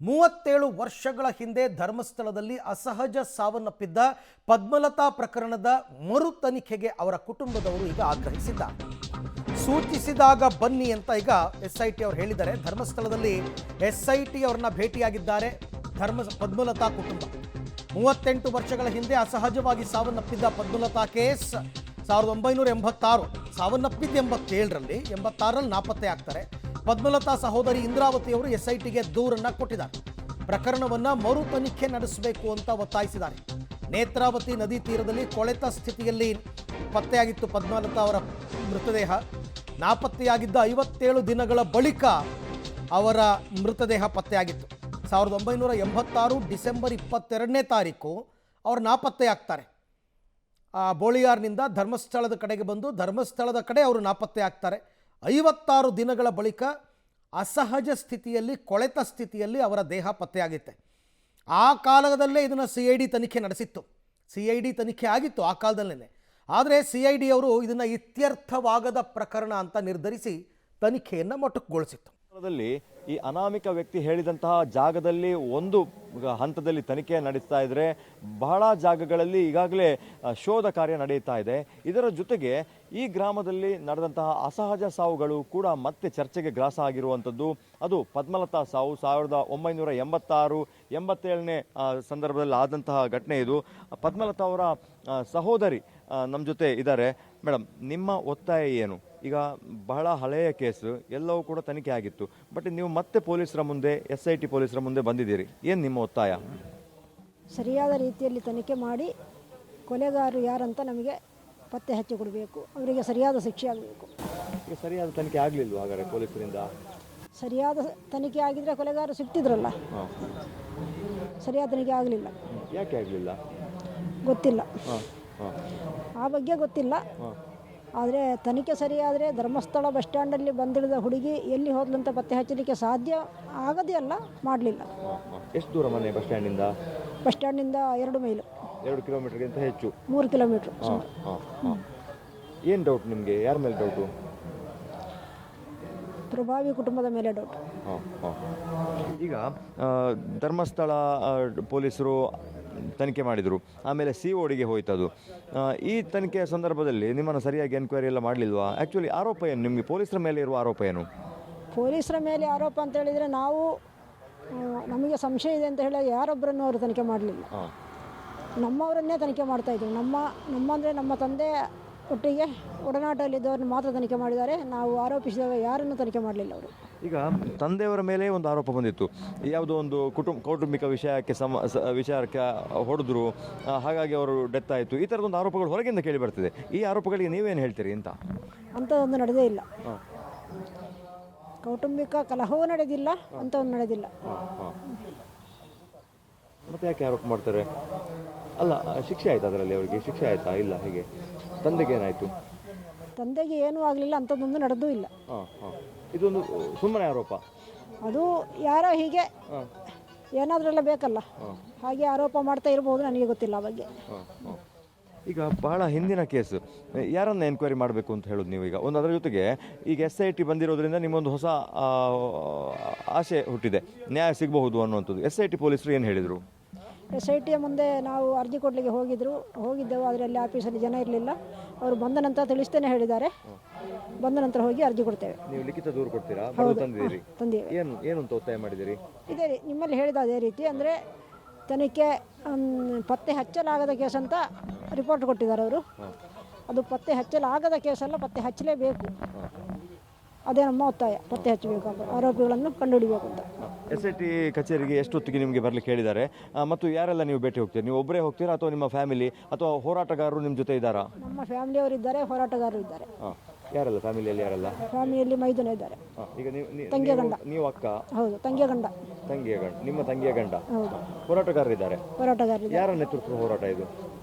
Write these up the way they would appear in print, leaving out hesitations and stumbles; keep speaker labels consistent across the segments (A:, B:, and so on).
A: 37 ವರ್ಷಗಳ ಹಿಂದೆ ಧರ್ಮಸ್ಥಳದಲ್ಲಿ ಅಸಹಜ ಸಾವನ್ನಪ್ಪಿದ್ದ ಪದ್ಮಲತಾ ಪ್ರಕರಣದ ಮರು ತನಿಖೆಗೆ ಅವರ ಕುಟುಂಬದವರು ಈಗ ಆಗ್ರಹಿಸಿದ್ದಾರೆ. ಸೂಚಿಸಿದಾಗ ಬನ್ನಿ ಅಂತ ಈಗ ಎಸ್ಐಟಿ ಅವರು ಹೇಳಿದ್ದಾರೆ. ಧರ್ಮಸ್ಥಳದಲ್ಲಿ ಎಸ್ಐಟಿ ಅವರನ್ನ ಭೇಟಿಯಾಗಿದ್ದಾರೆ ಪದ್ಮಲತಾ ಕುಟುಂಬ. 38 ವರ್ಷಗಳ ಹಿಂದೆ ಅಸಹಜವಾಗಿ ಸಾವನ್ನಪ್ಪಿದ್ದ ಪದ್ಮಲತಾ ಕೇಸ್ 1986, ಸಾವನ್ನಪ್ಪಿದ್ದ 87ರಲ್ಲಿ, 86ರಲ್ಲಿ ನಾಪತ್ತೆ ಆಗ್ತಾರೆ. ಪದ್ಮಲತಾ ಸಹೋದರಿ ಇಂದ್ರಾವತಿಯವರು ಎಸ್ಐಟಿಗೆ ದೂರನ್ನ ಕೊಟ್ಟಿದ್ದಾರೆ. ಪ್ರಕರಣವನ್ನ ಮರು ತನಿಖೆ ನಡೆಸಬೇಕು ಅಂತ ಒತ್ತಾಯಿಸಿದ್ದಾರೆ. ನೇತ್ರಾವತಿ ನದಿ ತೀರದಲ್ಲಿ ಕೊಳೆತ ಸ್ಥಿತಿಯಲ್ಲಿ ಪತ್ತೆಯಾಗಿತ್ತು ಪದ್ಮಲತಾ ಅವರ ಮೃತದೇಹ. ನಾಪತ್ತೆಯಾಗಿದ್ದ 57 ದಿನಗಳ ಬಳಿಕ ಅವರ ಮೃತದೇಹ ಪತ್ತೆಯಾಗಿತ್ತು. 1986 ಡಿಸೆಂಬರ್ 22ನೇ ತಾರೀಕು ಅವರು ನಾಪತ್ತೆಯಾಗ್ತಾರೆ. ಬೋಳಿಯಾರ್ನಿಂದ ಧರ್ಮಸ್ಥಳದ ಕಡೆಗೆ ಬಂದು ಧರ್ಮಸ್ಥಳದ ಕಡೆ ಅವರು ನಾಪತ್ತೆ ಆಗ್ತಾರೆ. 56 ದಿನಗಳ ಬಳಿಕ ಅಸಹಜ ಸ್ಥಿತಿಯಲ್ಲಿ, ಕೊಳೆತ ಸ್ಥಿತಿಯಲ್ಲಿ ಅವರ ದೇಹ ಪತ್ತೆಯಾಗಿತ್ತೆ. ಆ ಕಾಲದಲ್ಲೇ ಇದನ್ನು CID ತನಿಖೆ ನಡೆಸಿತ್ತು. CID ತನಿಖೆ ಆಗಿತ್ತು ಆ ಕಾಲದಲ್ಲೇ. ಆದರೆ CID ಅವರು ಇದನ್ನು ಇತ್ಯರ್ಥವಾಗದ ಪ್ರಕರಣ ಅಂತ ನಿರ್ಧರಿಸಿ ತನಿಖೆಯನ್ನು ಮೊಟಕುಗೊಳಿಸಿತ್ತು.
B: ಈ ಅನಾಮಿಕ ವ್ಯಕ್ತಿ ಹೇಳಿದಂತಹ ಜಾಗದಲ್ಲಿ ಒಂದು ಹಂತದಲ್ಲಿ ತನಿಖೆ ನಡೆಸ್ತಾ ಇದ್ರೆ, ಬಹಳ ಜಾಗಗಳಲ್ಲಿ ಈಗಾಗಲೇ ಶೋಧ ಕಾರ್ಯ ನಡೆಯುತ್ತಾ ಇದೆ. ಇದರ ಜೊತೆಗೆ ಈ ಗ್ರಾಮದಲ್ಲಿ ನಡೆದಂತಹ ಅಸಹಜ ಸಾವುಗಳು ಕೂಡ ಮತ್ತೆ ಚರ್ಚೆಗೆ ಗ್ರಾಸ ಆಗಿರುವಂಥದ್ದು. ಅದು ಪದ್ಮಲತಾ ಸಾವು 1986, 87ನೇ ಸಂದರ್ಭದಲ್ಲಿ ಆದಂತಹ ಘಟನೆ ಇದು. ಪದ್ಮಲತಾ ಅವರ ಸಹೋದರಿ ನಮ್ಮ ಜೊತೆ ಇದ್ದಾರೆ. ಮೇಡಮ್, ನಿಮ್ಮ ಒತ್ತಾಯ ಏನು? ಈಗ ಬಹಳ ಹಳೆಯ ಕೇಸು, ಎಲ್ಲವೂ ಕೂಡ ತನಿಖೆ ಆಗಿತ್ತು. ಬಟ್ ನೀವು ಮತ್ತೆ ಪೊಲೀಸರ ಮುಂದೆ, SIT ಪೊಲೀಸರ ಮುಂದೆ ಬಂದಿದ್ದೀರಿ. ಏನು ನಿಮ್ಮ ಒತ್ತಾಯ?
C: ಸರಿಯಾದ ರೀತಿಯಲ್ಲಿ ತನಿಖೆ ಮಾಡಿ ಕೊಲೆಗಾರರು ಯಾರಂತ ನಮಗೆ ಪತ್ತೆ ಹಚ್ಚಿ ಕೊಡಬೇಕು. ಅವರಿಗೆ ಸರಿಯಾದ ಶಿಕ್ಷೆ ಆಗಬೇಕು.
B: ಈಗ ಸರಿಯಾದ ತನಿಖೆ ಆಗಲಿಲ್ಲ ಹಾಗಾದರೆ ಪೊಲೀಸರಿಂದ?
C: ಸರಿಯಾದ ತನಿಖೆ ಆಗಿದ್ರೆ ಕೊಲೆಗಾರರು ಸಿಗ್ತಿದ್ರಲ್ಲ. ಸರಿಯಾದ ತನಿಖೆ ಆಗಲಿಲ್ಲ.
B: ಯಾಕೆ ಆಗಲಿಲ್ಲ
C: ಗೊತ್ತಿಲ್ಲ, ಆ ಬಗ್ಗೆ ಗೊತ್ತಿಲ್ಲ. ಆದರೆ ತನಿಖೆ ಸರಿಯಾದರೆ ಧರ್ಮಸ್ಥಳ ಬಸ್ ಸ್ಟ್ಯಾಂಡಲ್ಲಿ ಬಂದಿಳಿದ ಹುಡುಗಿ ಎಲ್ಲಿ ಹೋದ್ಲಂತ ಪತ್ತೆ ಹಚ್ಚಲಿಕ್ಕೆ ಸಾಧ್ಯ ಆಗದೇ ಅಲ್ಲ, ಮಾಡಲಿಲ್ಲ.
B: ಎಷ್ಟು ದೂರ ಮನೆ ಬಸ್ ಸ್ಟ್ಯಾಂಡಿಂದ?
C: ಬಸ್ ಸ್ಟ್ಯಾಂಡಿಂದ 2 ಮೈಲು,
B: 2 ಕಿಲೋಮೀಟರ್ಗಿಂತ ಹೆಚ್ಚು,
C: 3 ಕಿಲೋಮೀಟ್ರ್.
B: ಏನು ಡೌಟ್ ನಿಮಗೆ? ಯಾರ ಮೇಲೆ ಡೌಟು?
C: ಪ್ರಭಾವಿ ಕುಟುಂಬದ ಮೇಲೆ ಡೌಟ್.
B: ಈಗ ಧರ್ಮಸ್ಥಳ ಪೊಲೀಸರು ತನಿಖೆ ಮಾಡಿದರು, ಆಮೇಲೆ CODಗೆ ಹೋಯ್ತದು. ಈ ತನಿಖೆಯ ಸಂದರ್ಭದಲ್ಲಿ ನಿಮ್ಮನ್ನು ಸರಿಯಾಗಿ ಎನ್ಕ್ವೈರಿ ಎಲ್ಲ ಮಾಡಲಿಲ್ವಾ? ಆ್ಯಕ್ಚುಲಿ ಆರೋಪ ಏನು ನಿಮಗೆ? ಪೊಲೀಸರ ಮೇಲೆ ಇರುವ ಆರೋಪ ಏನು? ಪೊಲೀಸರ ಮೇಲೆ ಆರೋಪ
C: ಅಂತ ಹೇಳಿದರೆ, ನಾವು ನಮಗೆ ಸಂಶಯ ಇದೆ ಅಂತ ಹೇಳಿ ಯಾರೊಬ್ಬರನ್ನು ಅವರು ತನಿಖೆ ಮಾಡಲಿಲ್ಲ. ನಮ್ಮವರನ್ನೇ ತನಿಖೆ ಮಾಡ್ತಾಯಿದ್ರು. ನಮ್ಮಂದರೆ ನಮ್ಮ ತಂದೆ ಒಟ್ಟಿಗೆ ಒಡನಾಟದಲ್ಲಿದ್ದವ್ರನ್ನ ಮಾತ್ರ ತನಿಖೆ ಮಾಡಿದ್ದಾರೆ. ನಾವು ಆರೋಪಿಸಿದವ ಯಾರನ್ನು ತನಿಖೆ ಮಾಡಲಿಲ್ಲ ಅವರು.
B: ಈಗ ತಂದೆಯವರ ಮೇಲೆ ಒಂದು ಆರೋಪ ಬಂದಿತ್ತು, ಯಾವುದೋ ಒಂದು ಕೌಟುಂಬಿಕ ವಿಚಾರಕ್ಕೆ ಹೊಡೆದ್ರು, ಹಾಗಾಗಿ ಅವರು ಡೆತ್ ಆಯಿತು. ಈ ಥರದೊಂದು ಆರೋಪಗಳು ಹೊರಗಿಂದ ಕೇಳಿ ಬರ್ತಿದೆ. ಈ ಆರೋಪಗಳಿಗೆ ನೀವೇನು ಹೇಳ್ತೀರಿ ಅಂತ?
C: ಅಂಥದ್ದೊಂದು ನಡೆದೇ ಇಲ್ಲ. ಕೌಟುಂಬಿಕ ಕಲಹವೂ ನಡೆದಿಲ್ಲ, ಅಂಥದ್ದು ನಡೆದಿಲ್ಲ.
B: ಮತ್ತೆ ಯಾಕೆ ಆರೋಪ ಮಾಡ್ತಾರೆ? ಅಲ್ಲ, ಶಿಕ್ಷೆ ಆಯ್ತು ಅದರಲ್ಲಿ? ಅವರಿಗೆ ಶಿಕ್ಷೆ ಆಯ್ತಾ? ಇಲ್ಲ. ಹೇಗೆ? ತಂದೆಗೆ ಏನಾಯಿತು?
C: ತಂದೆಗೆ ಏನೂ ಆಗಲಿಲ್ಲ, ಅಂಥದ್ದೊಂದು ನಡೆದೂ ಇಲ್ಲ.
B: ಇದೊಂದು ಸುಮ್ಮನೆ ಆರೋಪ.
C: ಅದು ಯಾರೋ ಹೀಗೆ ಏನಾದ್ರೆಲ್ಲ ಬೇಕಲ್ಲ, ಹಾಗೆ ಆರೋಪ ಮಾಡ್ತಾ ಇರ್ಬೋದು, ನನಗೆ ಗೊತ್ತಿಲ್ಲ ಆ ಬಗ್ಗೆ.
B: ಈಗ ಬಹಳ ಹಿಂದಿನ ಕೇಸು, ಯಾರನ್ನ ಎನ್ಕ್ವೈರಿ ಮಾಡಬೇಕು ಅಂತ ಹೇಳೋದು ನೀವು? ಈಗ ಒಂದು ಅದರ ಜೊತೆಗೆ ಈಗ SIT ಬಂದಿರೋದ್ರಿಂದ ನಿಮ್ಮೊಂದು ಹೊಸ ಆಸೆ ಹುಟ್ಟಿದೆ, ನ್ಯಾಯ ಸಿಗಬಹುದು ಅನ್ನುವಂಥದ್ದು. SIT ಪೊಲೀಸರು ಏನು ಹೇಳಿದರು?
C: SITಯ ಮುಂದೆ ನಾವು ಅರ್ಜಿ ಕೊಡಲಿಕ್ಕೆ ಹೋಗಿದ್ದೆವು. ಅದರಲ್ಲಿ ಆಫೀಸಲ್ಲಿ ಜನ ಇರಲಿಲ್ಲ. ಅವರು ಬಂದ ನಂತರ ತಿಳಿಸ್ತೇನೆ ಹೇಳಿದ್ದಾರೆ. ಬಂದ ನಂತರ ಹೋಗಿ ಅರ್ಜಿ ಕೊಡ್ತೇವೆ.
B: ನೀವು ಲಿಖಿತ ದೂರು ಕೊಡ್ತೀರಾ? ತಂದಿದ್ದೀರಿ?
C: ತಂದೀವಿ.
B: ಏನು ಅಂತ ಒತ್ತಾಯ ಮಾಡಿದ್ದೀರಿ?
C: ಇದೇ ನಿಮ್ಮಲ್ಲಿ ಹೇಳಿದ ಅದೇ ರೀತಿ, ಅಂದರೆ ತನಿಖೆ ಪತ್ತೆ ಹಚ್ಚಲಾಗದ ಕೇಸ್ ಅಂತ ರಿಪೋರ್ಟ್ ಕೊಟ್ಟಿದ್ದಾರೆ ಅವರು. ಅದು ಪತ್ತೆ ಹಚ್ಚಲಾಗದ ಕೇಸಲ್ಲ, ಪತ್ತೆ ಹಚ್ಚಲೇಬೇಕು. ಅದೇ ನಮ್ಮ ಒತ್ತಾಯ. ಪತ್ತೆ ಹಚ್ಚಬೇಕು, ಆರೋಪಿಗಳನ್ನು ಕಂಡುಹಿಡಿಬೇಕು ಅಂತ.
B: SIT ಕಚೇರಿಗೆ ಎಷ್ಟೊತ್ತಿಗೆ ನಿಮಗೆ ಬರಲಿಕ್ಕೆ ಹೇಳಿದ್ದಾರೆ? ಮತ್ತು ಯಾರೆಲ್ಲ ನೀವು ಭೇಟಿ ಹೋಗ್ತೀರಾ? ನೀವು ಒಬ್ಬರೇ ಹೋಗ್ತೀರಾ ಅಥವಾ ನಿಮ್ಮ ಫ್ಯಾಮಿಲಿ ಅಥವಾ ಹೋರಾಟಗಾರರು ನಿಮ್ಮ ಜೊತೆ ಇದ್ದಾರಾ?
C: ನಮ್ಮ ಫ್ಯಾಮಿಲಿಯವರು ಇದ್ದಾರೆ, ಹೋರಾಟಗಾರರು ಇದ್ದಾರೆ.
B: ಯಾರೆಲ್ಲ ಫ್ಯಾಮಿಲಿಯಲ್ಲಿ? ಯಾರೆಲ್ಲ
C: ಫ್ಯಾಮಿಲಿಯಲ್ಲಿ ಮೈದುನ ಇದ್ದಾರೆ.
B: ಈಗ
C: ತಂಗಿಯ ಗಂಡ.
B: ನೀವು ಅಕ್ಕ?
C: ಹೌದು, ತಂಗಿಯ ಗಂಡ.
B: ನಿಮ್ಮ ತಂಗಿಯ ಗಂಡ?
C: ಹೌದು.
B: ಹೋರಾಟಗಾರರಿದ್ದಾರೆ?
C: ಹೋರಾಟಗಾರರು.
B: ಯಾರ ನೇತೃತ್ವದ ಹೋರಾಟ ಇದು?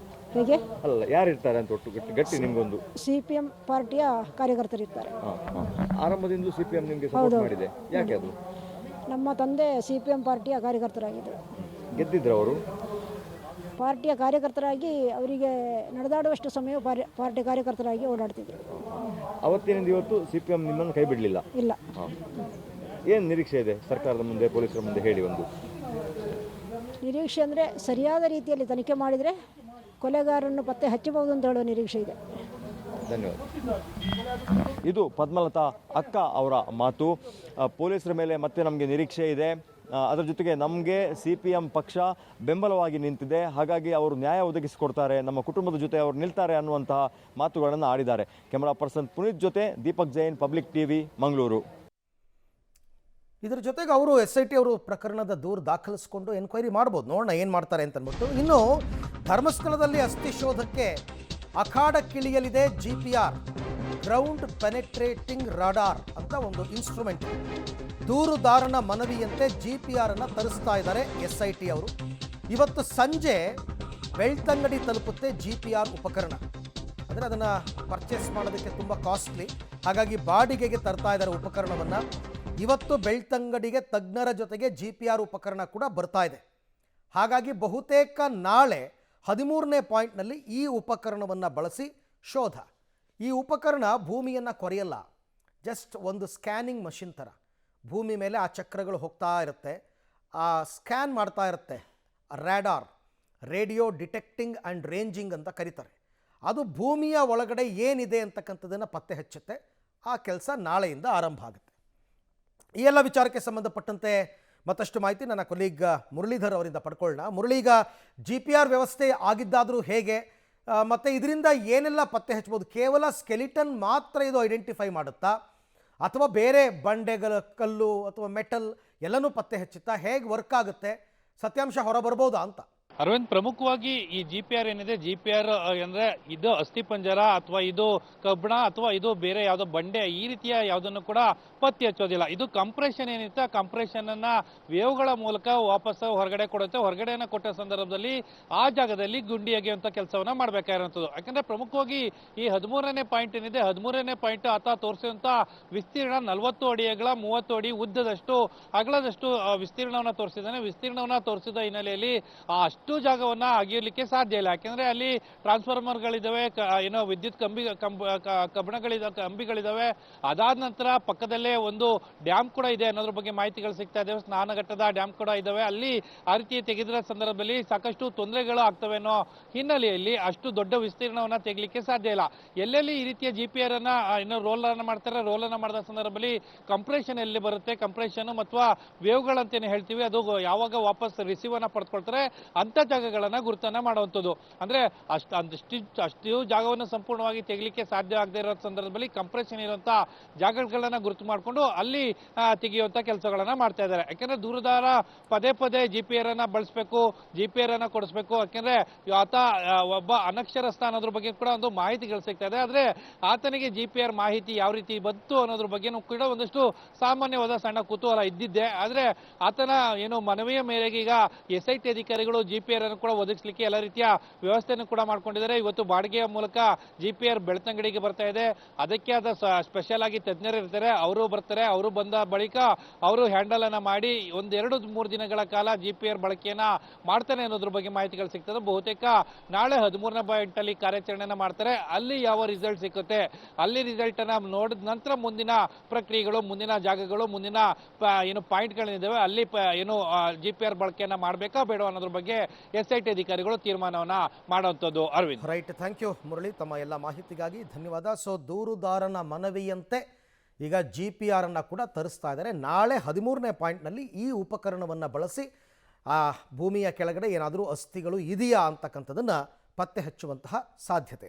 C: ಹೇಗೆ?
B: ಅಲ್ಲ, ಯಾರಿರ್ತಾರೆ ಅಂತ ಒಟ್ಟು ಗಟ್ಟಿ ನಿಮ್ಗೊಂದು?
C: CPM ಪಾರ್ಟಿಯ ಕಾರ್ಯಕರ್ತರು ಇರ್ತಾರೆ.
B: ಆರಂಭದಿಂದ CPM ನಿಮಗೆ ಸಪೋರ್ಟ್ ಮಾಡಿದೆ, ಯಾಕೆ ಅದು?
C: ನಮ್ಮ ತಂದೆ CPM ಪಾರ್ಟಿಯ ಕಾರ್ಯಕರ್ತರಾಗಿದ್ದರು.
B: ಗೆದ್ದಿದ್ರು ಅವರು?
C: ಪಾರ್ಟಿಯ ಕಾರ್ಯಕರ್ತರಾಗಿ ಅವರಿಗೆ ನಡೆದಾಡುವಷ್ಟು ಸಮಯ ಪಾರ್ಟಿ ಕಾರ್ಯಕರ್ತರಾಗಿ ಓಡಾಡ್ತಿದ್ರು.
B: ಅವತ್ತಿನಿಂದ ಇವತ್ತು CPM ನಿಮ್ಮನ್ನು ಕೈ ಬಿಡಲಿಲ್ಲ?
C: ಇಲ್ಲ.
B: ಏನು ನಿರೀಕ್ಷೆ ಇದೆ ಸರ್ಕಾರದ ಮುಂದೆ, ಪೊಲೀಸರ ಮುಂದೆ ಹೇಳಿ ಒಂದು.
C: ನಿರೀಕ್ಷೆ ಅಂದರೆ ಸರಿಯಾದ ರೀತಿಯಲ್ಲಿ ತನಿಖೆ ಮಾಡಿದರೆ ಕೊಲೆಗಾರರನ್ನು ಪತ್ತೆ ಹಚ್ಚಬಹುದು ಅಂತ ಹೇಳುವ ನಿರೀಕ್ಷೆ ಇದೆ.
B: ಧನ್ಯವಾದ. ಇದು ಪದ್ಮಲತಾ ಅಕ್ಕ ಅವರ ಮಾತು. ಪೊಲೀಸರ ಮೇಲೆ ಮತ್ತೆ ನಮಗೆ ನಿರೀಕ್ಷೆ ಇದೆ, ಅದರ ಜೊತೆಗೆ ನಮಗೆ CPM ಪಕ್ಷ ಬೆಂಬಲವಾಗಿ ನಿಂತಿದೆ, ಹಾಗಾಗಿ ಅವರು ನ್ಯಾಯ ಒದಗಿಸಿಕೊಡ್ತಾರೆ, ನಮ್ಮ ಕುಟುಂಬದ ಜೊತೆ ಅವರು ನಿಲ್ತಾರೆ ಅನ್ನುವಂತಹ ಮಾತುಗಳನ್ನು ಆಡಿದ್ದಾರೆ. ಕ್ಯಾಮರಾ ಪರ್ಸನ್ ಪುನೀತ್ ಜೊತೆ ದೀಪಕ್ ಜೈನ್, ಪಬ್ಲಿಕ್ TV, ಮಂಗಳೂರು.
A: ಇದರ ಜೊತೆಗೆ ಅವರು SIT ಅವರು ಪ್ರಕರಣದ ದೂರು ದಾಖಲಿಸಿಕೊಂಡು ಎನ್ಕ್ವೈರಿ ಮಾಡ್ಬೋದು, ನೋಡೋಣ ಏನು ಮಾಡ್ತಾರೆ ಅಂತ ಅಂದ್ಬಿಟ್ಟು. ಇನ್ನು ಧರ್ಮಸ್ಥಳದಲ್ಲಿ ಅಸ್ಥಿ ಶೋಧಕ್ಕೆ ಅಖಾಡಕ್ಕಿಳಿಯಲಿದೆ GPR, ಗ್ರೌಂಡ್ ಪೆನೆಟ್ರೇಟಿಂಗ್ ರಾಡಾರ್ ಅಂತ ಒಂದು ಇನ್ಸ್ಟ್ರೂಮೆಂಟ್. ದೂರುದಾರನ ಮನವಿಯಂತೆ GPR ಅನ್ನು ತರಿಸ್ತಾ ಇದ್ದಾರೆ SIT ಅವರು. ಇವತ್ತು ಸಂಜೆ ಬೆಳ್ತಂಗಡಿ ತಲುಪುತ್ತೆ GPR ಉಪಕರಣ. ಅಂದರೆ ಅದನ್ನು ಪರ್ಚೇಸ್ ಮಾಡೋದಕ್ಕೆ ತುಂಬ ಕಾಸ್ಟ್ಲಿ, ಹಾಗಾಗಿ ಬಾಡಿಗೆಗೆ ತರ್ತಾ ಇದ್ದಾರೆ ಉಪಕರಣವನ್ನು. ಇವತ್ತು ಬೆಳ್ತಂಗಡಿಗೆ ತಜ್ಞರ ಜೊತೆಗೆ GPR ಉಪಕರಣ ಕೂಡ ಬರ್ತಾ ಇದೆ. ಹಾಗಾಗಿ ಬಹುತೇಕ ನಾಳೆ 13ನೇ ಪಾಯಿಂಟ್ನಲ್ಲಿ ಈ ಉಪಕರಣವನ್ನು ಬಳಸಿ ಶೋಧ. ಈ ಉಪಕರಣ ಭೂಮಿಯನ್ನು ಕೊರೆಯಲ್ಲ, ಜಸ್ಟ್ ಒಂದು ಸ್ಕ್ಯಾನಿಂಗ್ ಮಷಿನ್ ಥರ ಭೂಮಿ ಮೇಲೆ ಆ ಚಕ್ರಗಳು ಹೋಗ್ತಾ ಇರುತ್ತೆ, ಆ ಸ್ಕ್ಯಾನ್ ಮಾಡ್ತಾ ಇರುತ್ತೆ. Radar, radio detecting and ranging ಅಂತ ಕರೀತಾರೆ. ಅದು ಭೂಮಿಯ ಒಳಗಡೆ ಏನಿದೆ ಅಂತಕ್ಕಂಥದ್ದನ್ನು ಪತ್ತೆ ಹಚ್ಚುತ್ತೆ. ಆ ಕೆಲಸ ನಾಳೆಯಿಂದ ಆರಂಭ ಆಗುತ್ತೆ. ಈ ಎಲ್ಲ ವಿಚಾರಕ್ಕೆ ಸಂಬಂಧಪಟ್ಟಂತೆ ಮತ್ತಷ್ಟು ಮಾಹಿತಿ ನನ್ನ ಕೊಲೀಗ್ ಮುರಳೀಧರ್ ಅವರಿಂದ ಪಡ್ಕೊಳ್ಳೋಣ. ಮುರಳಿ, ಈಗ GPR ವ್ಯವಸ್ಥೆ ಆಗಿದ್ದಾದರೂ ಹೇಗೆ, ಮತ್ತು ಇದರಿಂದ ಏನೆಲ್ಲ ಪತ್ತೆ ಹಚ್ಬೋದು? ಕೇವಲ ಸ್ಕೆಲಿಟನ್ ಮಾತ್ರ ಇದು ಐಡೆಂಟಿಫೈ ಮಾಡುತ್ತಾ, ಅಥವಾ ಬೇರೆ ಬಂಡೆಗಳ ಕಲ್ಲು ಅಥವಾ ಮೆಟಲ್ ಎಲ್ಲನೂ ಪತ್ತೆ ಹಚ್ಚುತ್ತಾ? ಹೇಗೆ ವರ್ಕ್ ಆಗುತ್ತೆ, ಸತ್ಯಾಂಶ ಹೊರಬರ್ಬೋದಾ ಅಂತ?
D: ಅರವಿಂದ್, ಪ್ರಮುಖವಾಗಿ ಈ GPR ಏನಿದೆ, GPR ಅಂದ್ರೆ ಇದು ಅಸ್ಥಿಪಂಜರ ಅಥವಾ ಇದು ಕಬ್ಬಣ ಅಥವಾ ಇದು ಬೇರೆ ಯಾವುದೋ ಬಂಡೆ, ಈ ರೀತಿಯ ಯಾವುದನ್ನು ಕೂಡ ಪತ್ತೆ ಹಚ್ಚೋದಿಲ್ಲ. ಇದು ಕಂಪ್ರೆಷನ್ ಏನಿರುತ್ತೆ, ಆ ಕಂಪ್ರೆಷನ್ ಅನ್ನ ವೇವ್ಗಳ ಮೂಲಕ ವಾಪಸ್ ಹೊರಗಡೆ ಕೊಡುತ್ತೆ. ಹೊರಗಡೆನ ಕೊಟ್ಟ ಸಂದರ್ಭದಲ್ಲಿ ಆ ಜಾಗದಲ್ಲಿ ಗುಂಡಿ ಅಗೆಯುವಂತ ಕೆಲಸವನ್ನ ಮಾಡಬೇಕಾಗಿರುವಂಥದ್ದು. ಯಾಕಂದ್ರೆ ಪ್ರಮುಖವಾಗಿ ಈ 13ನೇ ಪಾಯಿಂಟ್ ಏನಿದೆ, 13ನೇ ಪಾಯಿಂಟ್ ಆತ ತೋರಿಸುವಂತ ವಿಸ್ತೀರ್ಣ 40 ಅಡಿ ಅಗಲ, 30 ಅಡಿ ಉದ್ದದಷ್ಟು ಅಗಲದಷ್ಟು ವಿಸ್ತೀರ್ಣವನ್ನ ತೋರಿಸಿದ್ದಾನೆ. ವಿಸ್ತೀರ್ಣವನ್ನ ತೋರಿಸಿದ ಹಿನ್ನೆಲೆಯಲ್ಲಿ ಅಷ್ಟು ಜಾಗವನ್ನ ಅಗೆಯಲಿಕ್ಕೆ ಸಾಧ್ಯ ಇಲ್ಲ. ಯಾಕೆಂದ್ರೆ ಅಲ್ಲಿ ಟ್ರಾನ್ಸ್ಫಾರ್ಮರ್ಗಳಿದಾವೆ, ಏನೋ ವಿದ್ಯುತ್ ಕಂಬಿಗಳಿದಾವೆ. ಅದಾದ ನಂತರ ಪಕ್ಕದಲ್ಲೇ ಒಂದು ಡ್ಯಾಮ್ ಕೂಡ ಇದೆ ಅನ್ನೋದ್ರ ಬಗ್ಗೆ ಮಾಹಿತಿಗಳು ಸಿಗ್ತಾ ಇದಾವೆ. ಸ್ನಾನಘಟ್ಟದ ಡ್ಯಾಮ್ ಕೂಡ ಇದಾವೆ. ಅಲ್ಲಿ ಆ ರೀತಿ ತೆಗೆದಿರೋ ಸಂದರ್ಭದಲ್ಲಿ ಸಾಕಷ್ಟು ತೊಂದರೆಗಳು ಆಗ್ತವೆ ಅನ್ನೋ ಹಿನ್ನೆಲೆಯಲ್ಲಿ ಅಷ್ಟು ದೊಡ್ಡ ವಿಸ್ತೀರ್ಣವನ್ನ ತೆಗಿಲಿಕ್ಕೆ ಸಾಧ್ಯ ಇಲ್ಲ. ಎಲ್ಲೆಲ್ಲಿ ಈ ರೀತಿಯ GPR ಅನ್ನ ಏನೋ ರೋಲ್ ಅನ್ನ ಮಾಡ್ತಾರೆ, ರೋಲ್ ಅನ್ನ ಮಾಡಿದ ಸಂದರ್ಭದಲ್ಲಿ ಕಂಪ್ರೆಷನ್ ಎಲ್ಲಿ ಬರುತ್ತೆ, ಕಂಪ್ರೆಷನ್ ಅಥವಾ ವೇವ್ಗಳಂತೇನೆ ಹೇಳ್ತೀವಿ, ಅದು ಯಾವಾಗ ವಾಪಸ್ ರಿಸೀವ್ ಅನ್ನ ಪಡ್ಕೊಳ್ತಾರೆ ಅಂತ ಜಾಗಗಳನ್ನ ಗುರುತನ್ನ ಮಾಡುವಂಥದ್ದು. ಅಂದ್ರೆ ಅಷ್ಟು ಜಾಗವನ್ನು ಸಂಪೂರ್ಣವಾಗಿ ತೆಗಿಲಿಕ್ಕೆ ಸಾಧ್ಯ ಆಗದೆ ಇರೋ ಸಂದರ್ಭದಲ್ಲಿ ಕಂಪ್ರೆಷನ್ ಇರುವಂತ ಜಾಗಗಳನ್ನ ಗುರುತು ಮಾಡಿಕೊಂಡು ಅಲ್ಲಿ ತೆಗೆಯುವಂತ ಕೆಲಸಗಳನ್ನ ಮಾಡ್ತಾ ಇದ್ದಾರೆ. ಯಾಕಂದ್ರೆ ದೂರದಾರ ಪದೇ ಪದೇ GPR ಅನ್ನ ಬಳಸಬೇಕು, GPR ಅನ್ನ ಕೊಡಿಸ್ಬೇಕು. ಯಾಕಂದ್ರೆ ಆತ ಒಬ್ಬ ಅನಕ್ಷರಸ್ಥ ಅನ್ನೋದ್ರ ಬಗ್ಗೆ ಕೂಡ ಒಂದು ಮಾಹಿತಿಗಳು ಸಿಗ್ತಾ ಇದೆ. ಆದ್ರೆ ಆತನಿಗೆ GPR ಮಾಹಿತಿ ಯಾವ ರೀತಿ ಬಂತು ಅನ್ನೋದ್ರ ಬಗ್ಗೆನೂ ಕೂಡ ಒಂದಷ್ಟು ಸಾಮಾನ್ಯವಾದ ಸಣ್ಣ ಕುತೂಹಲ ಇದ್ದಿದ್ದೆ. ಆದ್ರೆ ಆತನ ಏನು ಮನವಿಯ ಮೇರೆಗೆ ಈಗ SIT ಅಧಿಕಾರಿಗಳು GPR ಅನ್ನು ಕೂಡ ಒದಗಿಸಲಿಕ್ಕೆ ಎಲ್ಲ ರೀತಿಯ ವ್ಯವಸ್ಥೆಯನ್ನು ಕೂಡ ಮಾಡ್ಕೊಂಡಿದ್ದಾರೆ. ಇವತ್ತು ಬಾಡಿಗೆಯ ಮೂಲಕ GPR ಬೆಳ್ತಂಗಡಿಗೆ ಬರ್ತಾ ಇದೆ. ಅದಕ್ಕೆ ಆದ ಸ್ಪೆಷಲ್ ಆಗಿ ತಜ್ಞರು ಇರ್ತಾರೆ, ಅವರು ಬರ್ತಾರೆ. ಅವರು ಬಂದ ಬಳಿಕ ಅವರು ಹ್ಯಾಂಡಲ್ ಅನ್ನ ಮಾಡಿ 1-2-3 ದಿನಗಳ ಕಾಲ GPR ಬಳಕೆಯನ್ನ ಮಾಡ್ತಾನೆ ಅನ್ನೋದ್ರ ಬಗ್ಗೆ ಮಾಹಿತಿಗಳು ಸಿಗ್ತದೆ. ಬಹುತೇಕ ನಾಳೆ 13ನೇ ಪಾಯಿಂಟ್ ಅಲ್ಲಿ ಕಾರ್ಯಾಚರಣೆಯನ್ನ ಮಾಡ್ತಾರೆ. ಅಲ್ಲಿ ಯಾವ ರಿಸಲ್ಟ್ ಸಿಕ್ಕುತ್ತೆ, ಅಲ್ಲಿ ರಿಸಲ್ಟ್ ಅನ್ನ ನೋಡಿದ ನಂತರ ಮುಂದಿನ ಪ್ರಕ್ರಿಯೆಗಳು, ಮುಂದಿನ ಜಾಗಗಳು, ಮುಂದಿನ ಏನು ಪಾಯಿಂಟ್ಗಳಿದ್ದಾವೆ ಅಲ್ಲಿ ಏನು GPR ಬಳಕೆಯನ್ನ ಮಾಡಬೇಕಾ ಬೇಡ ಅನ್ನೋದ್ರ ಬಗ್ಗೆ SIT ಅಧಿಕಾರಿಗಳು ತೀರ್ಮಾನವನ್ನ ಮಾಡುವಂಥದ್ದು. Arvind,
A: right, thank you Murali, ತಮ್ಮ ಎಲ್ಲ ಮಾಹಿತಿಗಾಗಿ ಧನ್ಯವಾದ. ಸೊ ದೂರುದಾರನ ಮನವಿಯಂತೆ ಈಗ GPR ಅನ್ನು ಕೂಡ ತರಿಸ್ತಾ ಇದ್ದಾರೆ. ನಾಳೆ 13ನೇ ಪಾಯಿಂಟ್ನಲ್ಲಿ ಈ ಉಪಕರಣವನ್ನು ಬಳಸಿ ಆ ಭೂಮಿಯ ಕೆಳಗಡೆ ಏನಾದರೂ ಅಸ್ಥಿಗಳು ಇದೆಯಾ ಅಂತಕ್ಕಂಥದ್ದನ್ನು ಪತ್ತೆ ಹಚ್ಚುವಂತಹ ಸಾಧ್ಯತೆ ಇದೆ.